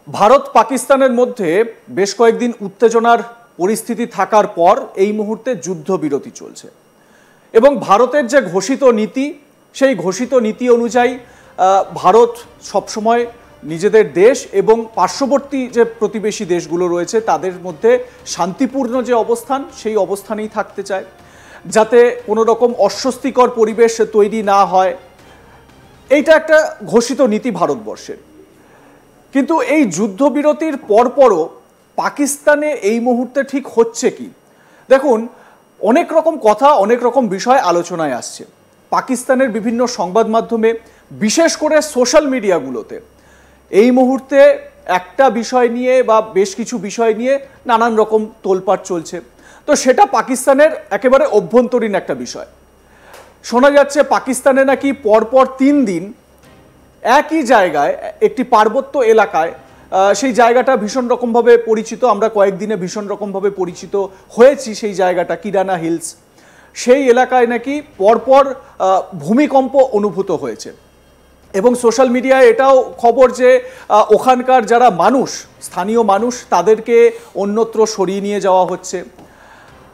ভারত পাকিস্তানের মধ্যে বেশ কয়েকদিন উত্তেজনার পরিস্থিতি থাকার পর এই মুহূর্তে যুদ্ধবিরতি চলছে এবং ভারতের যে ঘোষিত নীতি সেই ঘোষিত নীতি অনুযায়ী ভারত সবসময় নিজেদের দেশ এবং পার্শ্ববর্তী যে প্রতিবেশী দেশগুলো রয়েছে তাদের মধ্যে শান্তিপূর্ণ যে অবস্থান সেই অবস্থানেই থাকতে চায়, যাতে কোনো রকম অস্বস্তিকর পরিবেশ তৈরি না হয়। এইটা একটা ঘোষিত নীতি ভারতবর্ষের। কিন্তু এই যুদ্ধবিরতির পরপরও পাকিস্তানে এই মুহূর্তে ঠিক হচ্ছে কি? দেখুন, অনেক রকম কথা, অনেক রকম বিষয় আলোচনায় আসছে। পাকিস্তানের বিভিন্ন সংবাদ মাধ্যমে, বিশেষ করে সোশ্যাল মিডিয়াগুলোতে এই মুহূর্তে একটা বিষয় নিয়ে বা বেশ কিছু বিষয় নিয়ে নানান রকম তোলপাড় চলছে। তো সেটা পাকিস্তানের একেবারে অভ্যন্তরীণ একটা বিষয়। শোনা যাচ্ছে পাকিস্তানে নাকি পরপর 3 দিন একই জায়গায় একটি পার্বত্য এলাকায়, সেই জায়গাটা ভীষণ রকমভাবে পরিচিত, আমরা কয়েকদিনে ভীষণ রকমভাবে পরিচিত হয়েছি সেই জায়গাটা, কিরানা হিলস, সেই এলাকায় নাকি পরপর ভূমিকম্প অনুভূত হয়েছে। এবং সোশ্যাল মিডিয়ায় এটাও খবর যে ওখানকার যারা মানুষ, স্থানীয় মানুষ, তাদেরকে অন্যত্র সরিয়ে নিয়ে যাওয়া হচ্ছে।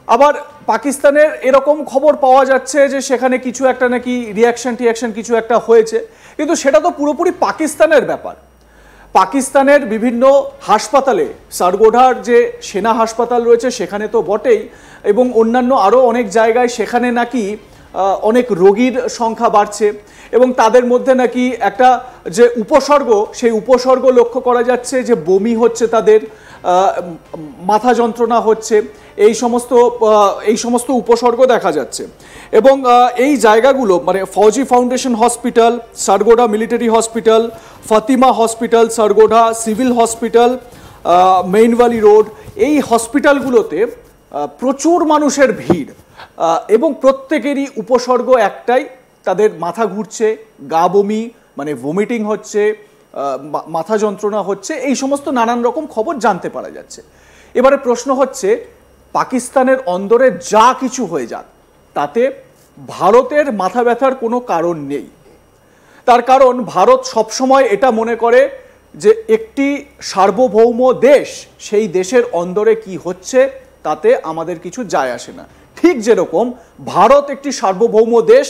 আবার পাকিস্তানের এরকম খবর পাওয়া যাচ্ছে যে সেখানে কিছু একটা নাকি রিয়াকশন কিছু একটা হয়েছে, কিন্তু সেটা তো পুরোপুরি পাকিস্তানের ব্যাপার। পাকিস্তানের বিভিন্ন হাসপাতালে, সারগোধার যে সেনা হাসপাতাল রয়েছে সেখানে তো বটেই, এবং অন্যান্য আরও অনেক জায়গায় সেখানে নাকি অনেক রোগীর সংখ্যা বাড়ছে এবং তাদের মধ্যে নাকি একটা যে উপসর্গ, সেই উপসর্গ লক্ষ্য করা যাচ্ছে যে বমি হচ্ছে, তাদের মাথা যন্ত্রণা হচ্ছে, এই সমস্ত উপসর্গ দেখা যাচ্ছে। এবং এই জায়গাগুলো মানে Fauji foundation hospital, Sargodha military hospital, Fatima hospital, Sargodha civil hospital, Mianwali road, এই হসপিটালগুলোতে প্রচুর মানুষের ভিড় এবং প্রত্যেকেরই উপসর্গ একটাই, তাদের মাথা ঘুরছে, গা বমি মানে ভমিটিং হচ্ছে, মাথা যন্ত্রণা হচ্ছে, এই সমস্ত নানান রকম খবর জানতে পারা যাচ্ছে। এবারে প্রশ্ন হচ্ছে, পাকিস্তানের অন্দরে যা কিছু হয়ে যাক তাতে ভারতের মাথা ব্যথার কোনো কারণ নেই। তার কারণ ভারত সবসময় এটা মনে করে যে একটি সার্বভৌম দেশ, সেই দেশের অন্দরে কি হচ্ছে তাতে আমাদের কিছু যায় আসে না। ঠিক যেরকম ভারত একটি সার্বভৌম দেশ,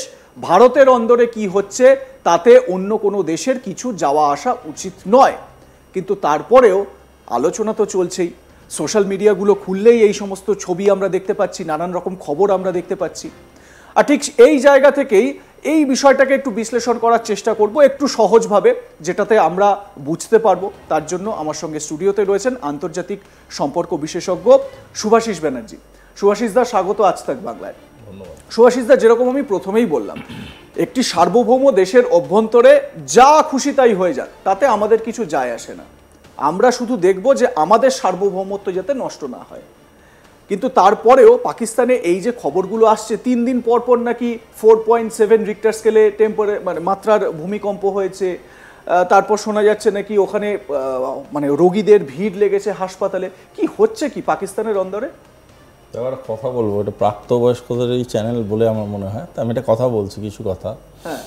ভারতের অন্দরে কি হচ্ছে তাতে অন্য কোনো দেশের কিছু যাওয়া আসা উচিত নয়। কিন্তু তারপরেও আলোচনা তো চলছেই। সোশ্যাল মিডিয়াগুলো খুললেই এই সমস্ত ছবি আমরা দেখতে পাচ্ছি, নানান রকম খবর আমরা দেখতে পাচ্ছি। আর ঠিক এই জায়গা থেকেই এই বিষয়টাকে একটু বিশ্লেষণ করার চেষ্টা করব একটু সহজভাবে, যেটাতে আমরা বুঝতে পারবো। তার জন্য আমার সঙ্গে স্টুডিওতে রয়েছেন আন্তর্জাতিক সম্পর্ক বিশেষজ্ঞ শুভাশিস ব্যানার্জি। শুভাশিস দা, স্বাগত আজ তাক বাংলায়। শুভাশিস দা, যেরকম আমি প্রথমেই বললাম, একটি সার্বভৌম দেশের অভ্যন্তরে যা খুশি তাই হয়ে যাক তাতে আমাদের কিছু যায় আসে না। আমরা শুধু দেখব যে আমাদের সার্বভৌমত্ব যাতে নষ্ট না হয়। কিন্তু তারপরেও পাকিস্তানে এই যে খবরগুলো আসছে, 3 দিন পর পর নাকি 4.7 রিক্টার স্কেলে মানে মাত্রার ভূমিকম্প হয়েছে, তারপর শোনা যাচ্ছে নাকি ওখানে মানে রোগীদের ভিড় লেগেছে হাসপাতালে। কি হচ্ছে কি পাকিস্তানের অন্দরে? এবার কথা বলবো, এটা প্রাপ্তবয়স্কদের এই চ্যানেল বলে আমার মনে হয়, তা আমি এটা কথা বলছি কিছু কথা। হ্যাঁ,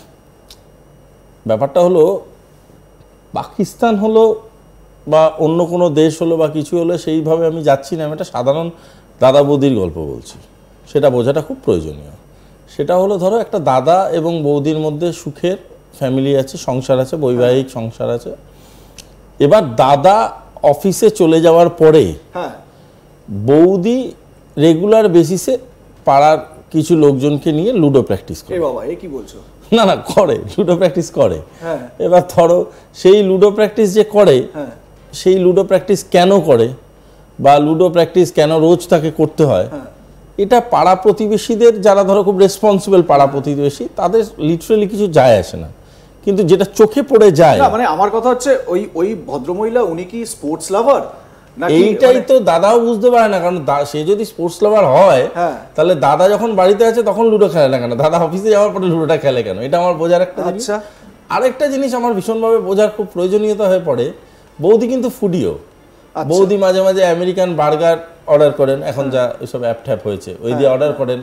ব্যাপারটা হলো, পাকিস্তান হলো বা অন্য কোনো দেশ হলো বা কিছু হলো সেইভাবে আমি যাচ্ছি না, আমি একটা সাধারণ দাদা বৌদির গল্প বলছি, সেটা বোঝাটা খুব প্রয়োজনীয়। সেটা হলো, ধরো একটা দাদা এবং বৌদির মধ্যে সুখের ফ্যামিলি আছে, সংসার আছে, বৈবাহিক সংসার আছে। এবার দাদা অফিসে চলে যাওয়ার পরে বৌদি রেগুলার বেসিসে পাড়ার কিছু লোকজনকে নিয়ে লুডো প্র্যাকটিস করে। বাবা, এ কি বলছো? না না, করে, লুডো প্র্যাকটিস করে। এবার ধরো সেই লুডো প্র্যাকটিস যে করে, সেই লুডো প্র্যাকটিস কেন করে বা লুডো প্র্যাকটিস কেন রোজ তাকে করতে হয়, এটা পাড়া প্রতিবেশীদের, যারা ধরো খুব রেসপন্সিবল পাড়া প্রতিবেশী, তাদের লিটারালি কিছু যায় আসে না। কিন্তু যেটা চোখে পড়ে যায়, মানে আমার কথা হচ্ছে ওই ভদ্রমহিলা উনি কি স্পোর্টস লাভার? এইটাই তো দাদাও বুঝতে পারে না। কারণ সে যদি স্পোর্টস লাভার হয়, তাহলে দাদা যখন বাড়িতে আছে তখন লুডো খেলে না কেন, দাদা অফিসে যাওয়ার পরে লুডোটা খেলে কেন? এটা আমার বোঝার একটা জিনিস। আরেকটা জিনিস আমার ভীষণভাবে বোঝার খুব প্রয়োজনীয়তা হয়ে পড়ে, বৌদি কিন্তু ফুডিও। বৌদি মাঝে মাঝে আমেরিকান বার্গার অর্ডার করেন, এখন যা ওইসব অ্যাপ ট্যাপ হয়েছে ওই দিয়ে অর্ডার করেন।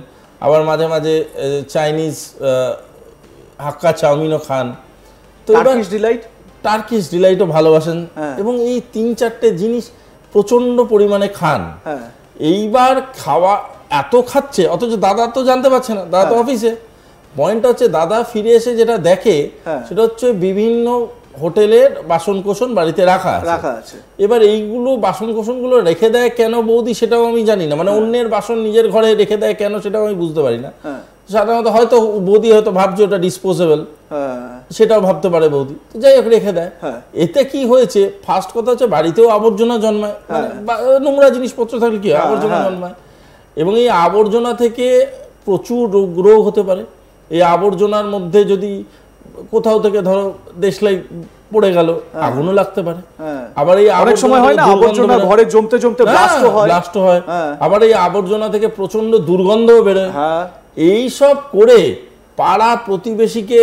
আবার মাঝে মাঝে চাইনিজ হাক্কা চাউমিনও খান। তো টার্কিশ ডিলাইটও ভালোবাসেন এবং এই 3-4টে জিনিস প্রচন্ড পরিমাণে খান। এইবার খাওয়া এত খাচ্ছে, অথচ দাদা তো জানতে পারছে না, দাদা তো অফিসে। পয়েন্টটা হচ্ছে দাদা ফিরে এসে যেটা দেখে সেটা হচ্ছে বিভিন্ন হোটেলের বাসন কোসন বাড়িতে রাখা আছে। এবার এইগুলো বাসন কোসন গুলো রেখে দেয় কেন বৌদি সেটাও আমি জানি না, মানে অন্যের বাসন নিজের ঘরে রেখে দেয় কেন সেটাও আমি বুঝতে পারি না। সাধারণত হয়তো বৌদি হয়তো ভাবছে ওটা ডিসপোজেবল, সেটাও ভাবতে পারে বৌদি, যাই হোক রেখে দেয়। এতে কি হয়েছে, ফার্স্ট কথা হচ্ছে বাড়িতেও আবর্জনা জন্মায়, নোংরা জিনিসপত্র থাকলে কি আবর্জনা জন্মায়, এবং এই আবর্জনা থেকে প্রচুর রোগ হতে পারে। এই আবর্জনার মধ্যে যদি কোথাও থেকে ধরো দেশলাই পড়ে গেল, আগুনও লাগতে পারে। আবার এই অনেক সময় হয় না আবর্জনা ঘরে জমতে জমতে ব্লাস্ট হয়। আবার এই আবর্জনা থেকে প্রচন্ড দুর্গন্ধও বেরোয়। এই সব করে পাড়া প্রতিবেশীকে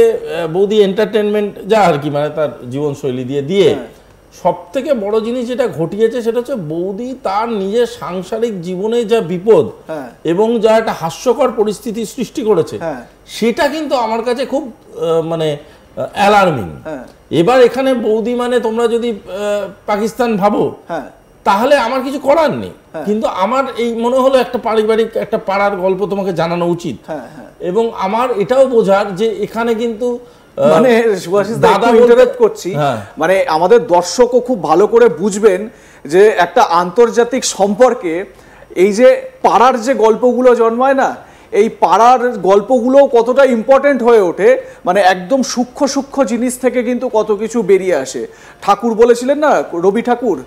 বৌদি এন্টারটেনমেন্ট যা আর কি, মানে তার জীবনশৈলী দিয়ে সব থেকে বড় জিনিস যেটা ঘটিয়েছে সেটা হচ্ছে বৌদি তার নিজের সাংসারিক জীবনে যা বিপদ এবং যা একটা হাস্যকর পরিস্থিতি সৃষ্টি করেছে, সেটা কিন্তু আমার কাছে খুব মানে অ্যালার্মিং। এবার এখানে বৌদি মানে তোমরা যদি পাকিস্তান ভাবো তাহলে আমার কিছু করার নেই, কিন্তু আমার এই মনে হলো একটা পারিবারিক একটা পাড়ার গল্প তোমাকে জানানো উচিত। এবং আমার এটাও বোঝার যে এখানে কিন্তু মানে দাদা ইন্টারাপ্ট করছি, মানে আমাদের দর্শকও খুব ভালো করে বুঝবেন যে একটা আন্তর্জাতিক সম্পর্কে এই যে পাড়ার যে গল্পগুলো জন্মায় না, এই পাড়ার গল্পগুলো কতটা ইম্পর্টেন্ট হয়ে ওঠে, মানে একদম সূক্ষ্ম সূক্ষ্ম জিনিস থেকে কিন্তু কত কিছু বেরিয়ে আসে। ঠাকুর বলেছিলেন না, রবি ঠাকুর,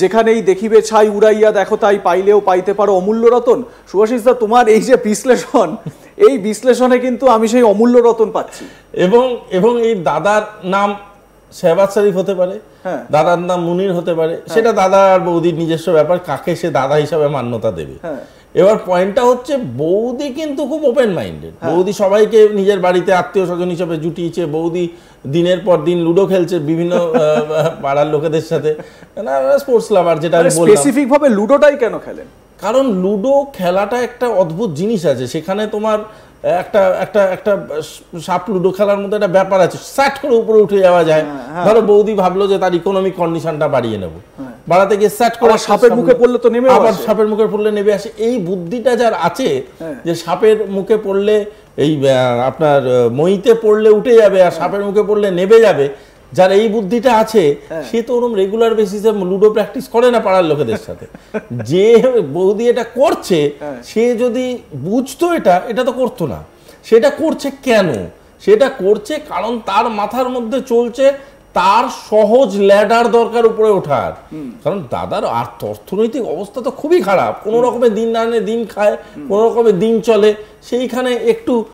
যেখানেই দেখিবে ছাই উড়াইয়া দেখো তাই পাইলেও পাইতে পারো অমূল্য রতন। সুভাষিস দা, তোমার এই যে বিশ্লেষণ, এই বিশ্লেষণে কিন্তু আমি সেই অমূল্য রতন পাচ্ছি। এবং এই দাদার নাম শেহবাজ শরীফ হতে পারে, দাদার নাম মুনির হতে পারে, সেটা দাদা আর বৌদির নিজস্ব ব্যাপার, কাকে সে দাদা হিসাবে মান্যতা দেবে। এবার পয়েন্টটা হচ্ছে বৌদি কিন্তু খুব ওপেন মাইন্ডেড। বৌদি সবাইকে নিজের বাড়িতে আত্মীয় স্বজন হিসেবে জুটিয়েছে। বৌদি দিনের পর দিন লুডো খেলছে বিভিন্ন পাড়ার লোকেদের সাথে, স্পোর্টস লাভার, যেটা আমি বললাম। স্পেসিফিক ভাবে লুডোটাই কেন খেলেন? কারণ লুডো খেলাটা একটা অদ্ভুত জিনিস আছে, সেখানে তোমার একটা একটা একটা সাপ লুডো খেলার মধ্যে একটা ব্যাপার আছে, স্যাট করে উপরে উঠে যাওয়া যায়। ধরো বৌদি ভাবলো যে তার ইকোনমিক কন্ডিশনটা বাড়িয়ে নেবো, বাড়াতে গিয়ে স্যাট করে সাপের মুখে পড়লে তো নেমে, আবার সাপের মুখে পড়লে নেমে আসে। এই বুদ্ধিটা যার আছে যে সাপের মুখে পড়লে এই আপনার মইতে পড়লে উঠে যাবে আর সাপের মুখে পড়লে নেমে যাবে, যার এই বুদ্ধিটা আছে, সে তো ওরকম রেগুলার বেসিসে লুডো প্র্যাকটিস করে না পাড়ার লোকেদের সাথে। যে বৌদি এটা করছে, সে যদি বুঝতো এটা তো করতো না। সেটা করছে কেন? সেটা করছে কারণ তার মাথার মধ্যে চলছে তার সহজ ল্যাডার দরকার উপরে ওঠার। কারণ দাদার অর্থনৈতিক অবস্থা তো খুবই খারাপ, কোনো রকমের দিন না দিন খায়, কোনো রকমের দিন চলে, সেইখানে একটু